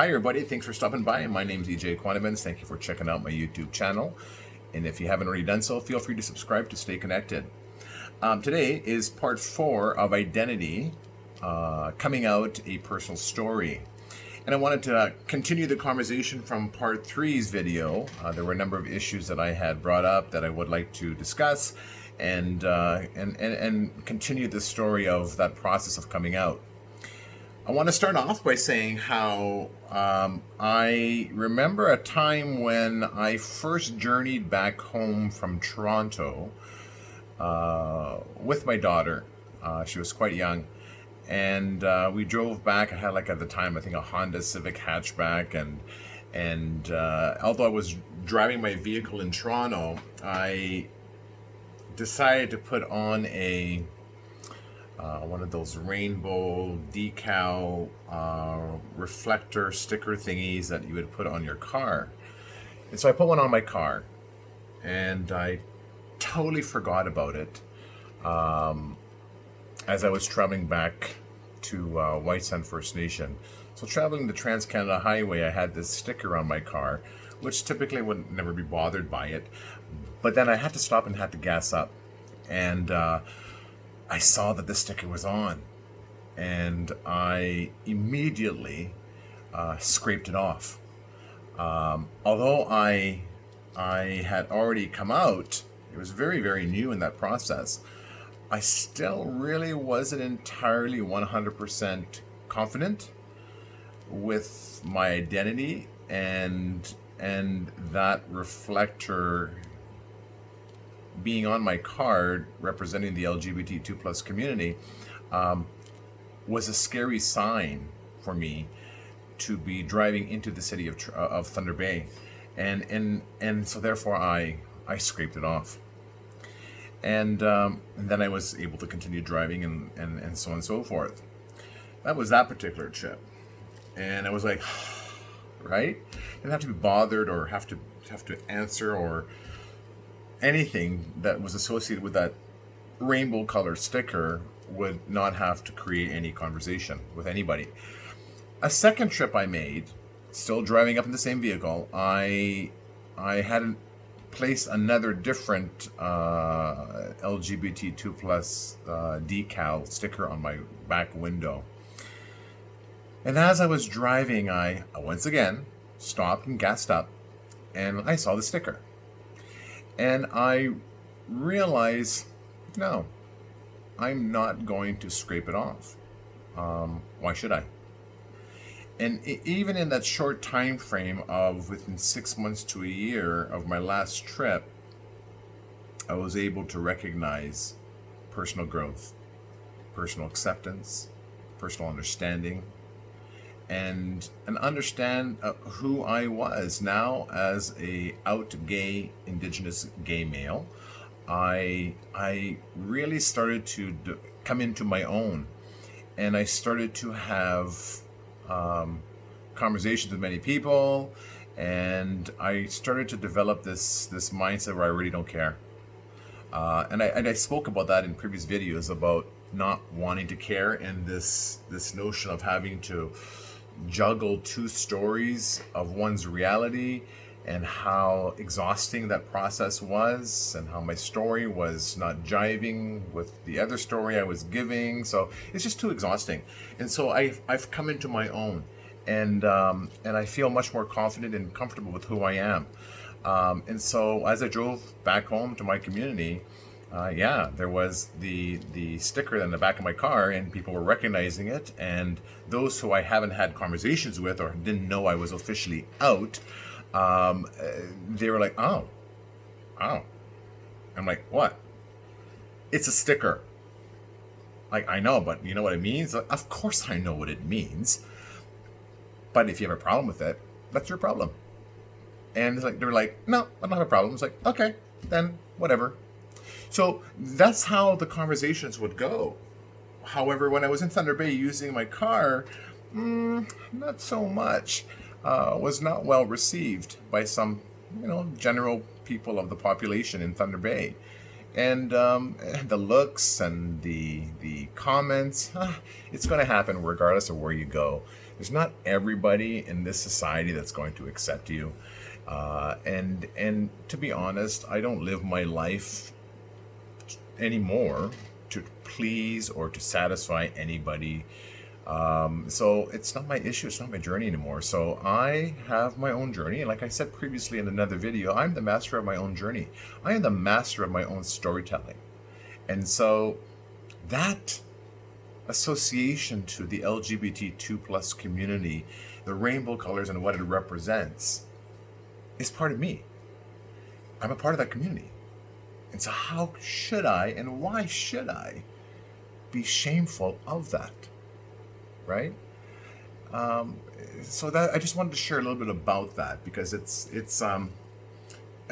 Hi everybody, thanks for stopping by. My name is EJ Quantivans. Thank you for checking out my YouTube channel. And if you haven't already done so, feel free to subscribe to stay connected. Today is part 4 of Identity, Coming Out, a Personal Story. And I wanted to continue the conversation from part 3's video. There were a number of issues that I had brought up that I would like to discuss and continue the story of that process of coming out. I want to start off by saying how I remember a time when I first journeyed back home from Toronto with my daughter. She was quite young, and we drove back. I had, like, at the time, I think a Honda Civic hatchback, and although I was driving my vehicle in Toronto, I decided to put on a one of those rainbow decal reflector sticker thingies that you would put on your car. And so I put one on my car, and I totally forgot about it as I was traveling back to White Sand First Nation. So traveling the Trans-Canada Highway, I had this sticker on my car, which typically would never be bothered by it. But then I had to stop and had to gas up. And I saw that the sticker was on, and I immediately scraped it off. Although I had already come out, it was very, very new in that process. I still really wasn't entirely 100% confident with my identity and that reflector being on my card representing the LGBTQ plus community was a scary sign for me to be driving into the city of Thunder Bay, and so therefore I scraped it off, and then I was able to continue driving and so on and so forth. That was that particular trip, and I was like, right? I didn't have to be bothered or have to answer or anything that was associated with that rainbow color sticker. Would not have to create any conversation with anybody. A second trip I made, still driving up in the same vehicle, I had placed another different LGBTQ plus decal sticker on my back window. And as I was driving, I once again stopped and gassed up, and I saw the sticker. And I realized, no, I'm not going to scrape it off. Why should I? And even in that short time frame of within 6 months to a year of my last trip, I was able to recognize personal growth, personal acceptance, personal understanding, and understand who I was now as a out gay Indigenous gay male. I really started to come into my own, and I started to have conversations with many people, and I started to develop this mindset where I really don't care. And I spoke about that in previous videos about not wanting to care, and this notion of having to juggle two stories of one's reality, and how exhausting that process was, and how my story was not jiving with the other story I was giving. So it's just too exhausting. And so I've come into my own, and I feel much more confident and comfortable with who I am. And so as I drove back home to my community, there was the sticker on the back of my car, and people were recognizing it. And those who I haven't had conversations with or didn't know I was officially out, they were like, oh. I'm like, what? It's a sticker. Like, I know, but you know what it means? Like, of course I know what it means. But if you have a problem with it, that's your problem. And it's like, they were like, no, I don't have a problem. It's like, okay, then whatever. So that's how the conversations would go. However, when I was in Thunder Bay using my car, not so much. Was not well received by some, general people of the population in Thunder Bay. And the looks and the comments, it's going to happen regardless of where you go. There's not everybody in this society that's going to accept you. And to be honest, I don't live my life anymore to please or to satisfy anybody. So it's not my issue, it's not my journey anymore. So I have my own journey. And like I said previously in another video, I'm the master of my own journey. I am the master of my own storytelling. And so that association to the LGBT2 plus community, the rainbow colors and what it represents, is part of me. I'm a part of that community. And so how should I and why should I be shameful of that? Right? So that I just wanted to share a little bit about that, because it's a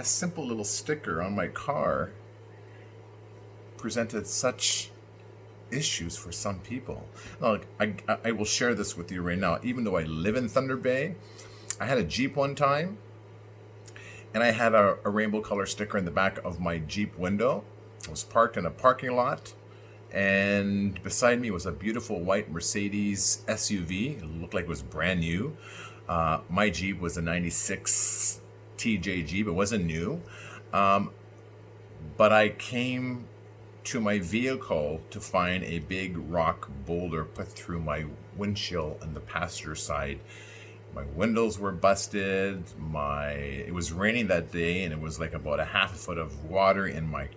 simple little sticker on my car presented such issues for some people. Now, I will share this with you right now. Even though I live in Thunder Bay, I had a Jeep one time, and I had a rainbow color sticker in the back of my Jeep window. I was parked in a parking lot, and beside me was a beautiful white Mercedes SUV. It looked like it was brand new. My Jeep was a 96 TJ Jeep. It wasn't new. But I came to my vehicle to find a big rock boulder put through my windshield on the passenger side. My windows were busted. It was raining that day, and it was like about a half a foot of water in my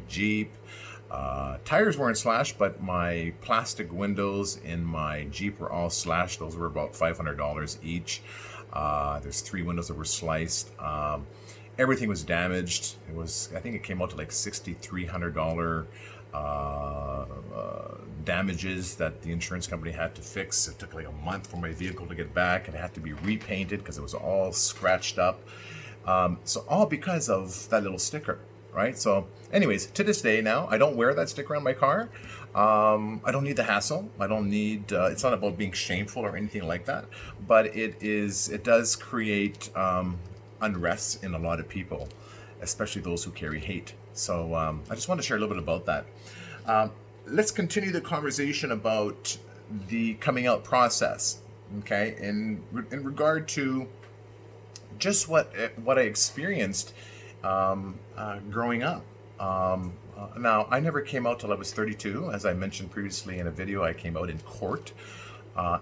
Jeep. Tires weren't slashed, but my plastic windows in my Jeep were all slashed. Those were about $500 each. There's 3 windows that were sliced. Everything was damaged. I think it came out to like $6,300 damages that the insurance company had to fix. It took like a month for my vehicle to get back, and it had to be repainted because it was all scratched up. So all because of that little sticker, right? So anyways, to this day now, I don't wear that sticker on my car. I don't need the hassle. I don't need, it's not about being shameful or anything like that, but it does create unrest in a lot of people, especially those who carry hate. So I just want to share a little bit about that. Let's continue the conversation about the coming out process, okay? In regard to just what I experienced growing up. Now, I never came out till I was 32. As I mentioned previously in a video, I came out in court.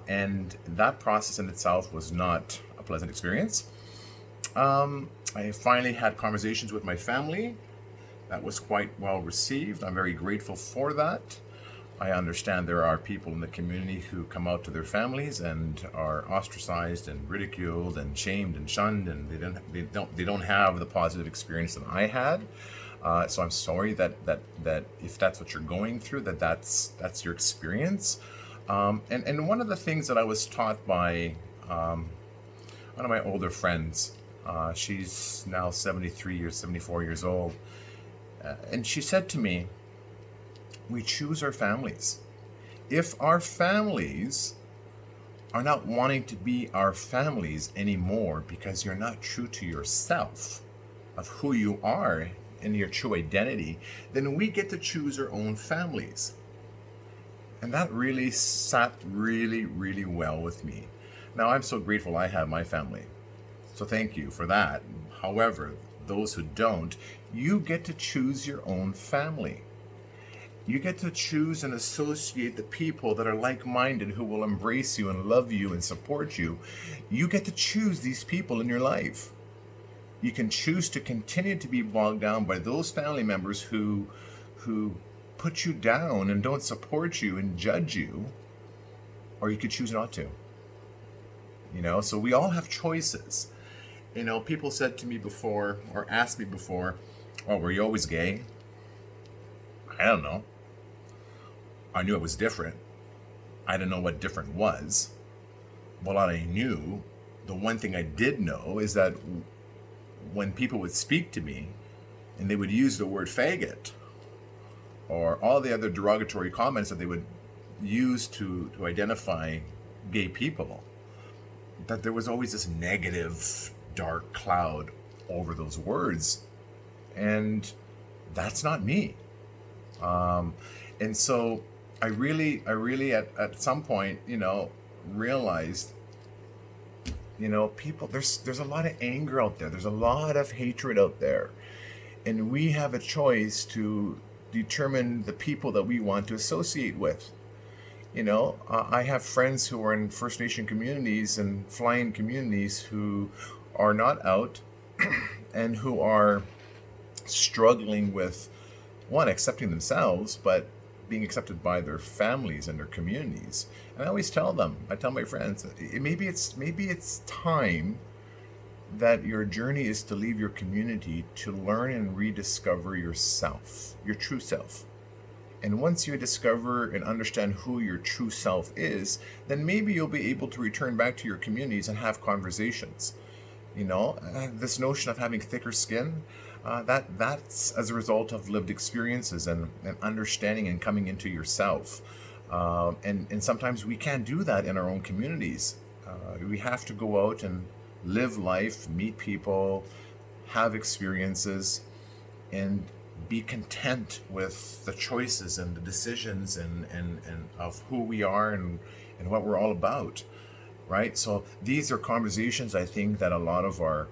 And that process in itself was not a pleasant experience. I finally had conversations with my family. That was quite well received. I'm very grateful for that. I understand there are people in the community who come out to their families and are ostracized and ridiculed and shamed and shunned, and they don't have the positive experience that I had. So I'm sorry that if that's what you're going through, that's your experience. And one of the things that I was taught by one of my older friends, she's now 74 years old, and she said to me, we choose our families. If our families are not wanting to be our families anymore because you're not true to yourself, of who you are and your true identity, then we get to choose our own families. And that really sat really, really well with me. Now, I'm so grateful I have my family. So thank you for that. However, those who don't, you get to choose your own family. You get to choose and associate the people that are like-minded, who will embrace you and love you and support you. You get to choose these people in your life. You can choose to continue to be bogged down by those family members who put you down and don't support you and judge you, or you could choose not to. So we all have choices. People said to me before, or asked me before, oh, were you always gay? I don't know. I knew it was different. I didn't know what different was. Well, I knew, the one thing I did know is that when people would speak to me and they would use the word faggot or all the other derogatory comments that they would use to identify gay people, that there was always this negative, dark cloud over those words. And that's not me. And so I really at some point, realized People, there's a lot of anger out there. There's a lot of hatred out there. And we have a choice to determine the people that we want to associate with. I have friends who are in First Nation communities and fly-in communities who are not out and who are struggling with, one, accepting themselves, but being accepted by their families and their communities. And I tell my friends, maybe it's time that your journey is to leave your community to learn and rediscover yourself, your true self. And once you discover and understand who your true self is, then maybe you'll be able to return back to your communities and have conversations. This notion of having thicker skin, that's as a result of lived experiences and understanding and coming into yourself. And sometimes we can't do that in our own communities. We have to go out and live life, meet people, have experiences, and be content with the choices and the decisions and of who we are and what we're all about, right? So these are conversations I think that a lot of our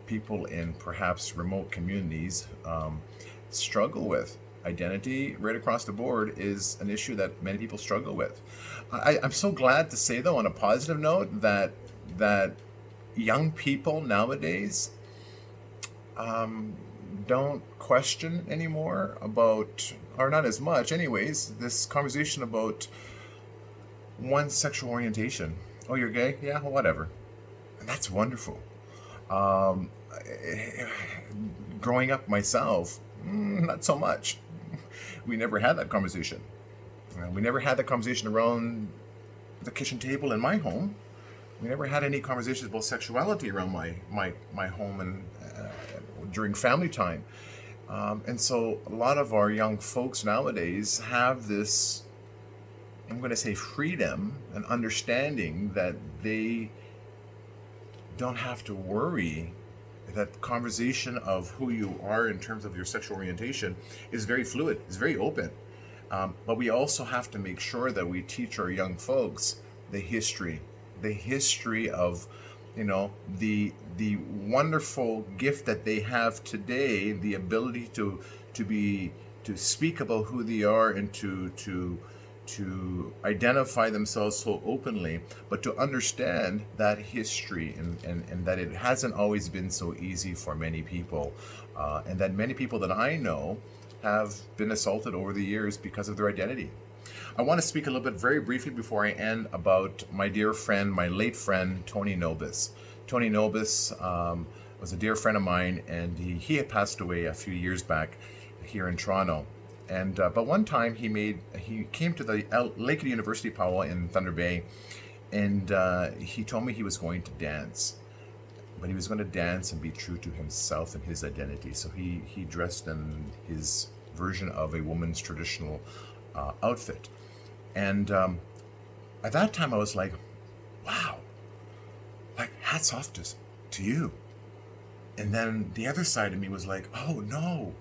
people in perhaps remote communities struggle with. Identity right across the board is an issue that many people struggle with. I'm so glad to say, though, on a positive note, that young people nowadays don't question anymore about, or not as much anyways, this conversation about one's sexual orientation. Oh, you're gay? Yeah, well, whatever. And that's wonderful. Growing up myself, not so much. We never had that conversation. We never had that conversation around the kitchen table in my home. We never had any conversations about sexuality around my home and during family time. And so a lot of our young folks nowadays have this, I'm going to say, freedom and understanding that they don't have to worry. That conversation of who you are in terms of your sexual orientation is very fluid, it's very open. But we also have to make sure that we teach our young folks the history of, the wonderful gift that they have today, the ability to speak about who they are and to identify themselves so openly, but to understand that history and that it hasn't always been so easy for many people, and that many people that I know have been assaulted over the years because of their identity. I want to speak a little bit very briefly before I end about my dear friend, my late friend, Tony Nobis. Tony Nobis was a dear friend of mine, and he had passed away a few years back here in Toronto. And but one time he came to the Lakehead University Powwow in Thunder Bay, and he told me he was going to dance, but he was going to dance and be true to himself and his identity. So he dressed in his version of a woman's traditional outfit, and at that time I was like, wow, like hats off to you. And then the other side of me was like, oh no.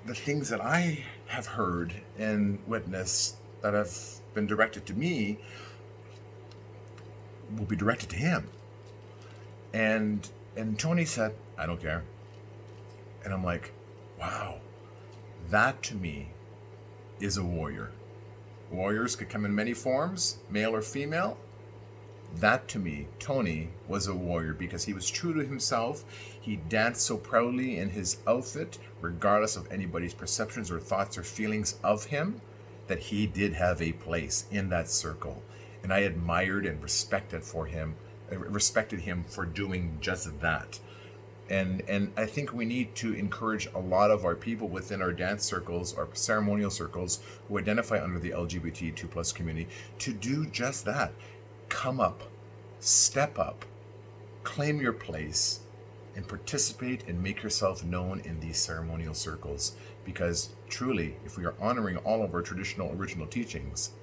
The things that I have heard and witnessed that have been directed to me will be directed to him. And Tony said, I don't care. And I'm like, wow, that to me is a warrior. Warriors could come in many forms, male or female. That to me, Tony was a warrior because he was true to himself. He danced so proudly in his outfit, regardless of anybody's perceptions or thoughts or feelings of him, that he did have a place in that circle. And I admired and respected him for doing just that. And I think we need to encourage a lot of our people within our dance circles, our ceremonial circles, who identify under the LGBTQ+ community, to do just that. Come up, step up, claim your place, and participate and make yourself known in these ceremonial circles. Because truly, if we are honoring all of our traditional original teachings,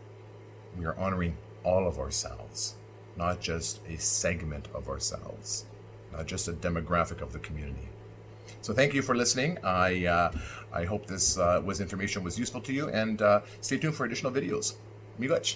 we are honoring all of ourselves, not just a segment of ourselves, not just a demographic of the community. So thank you for listening. I hope this information was useful to you, and stay tuned for additional videos. Miigwech.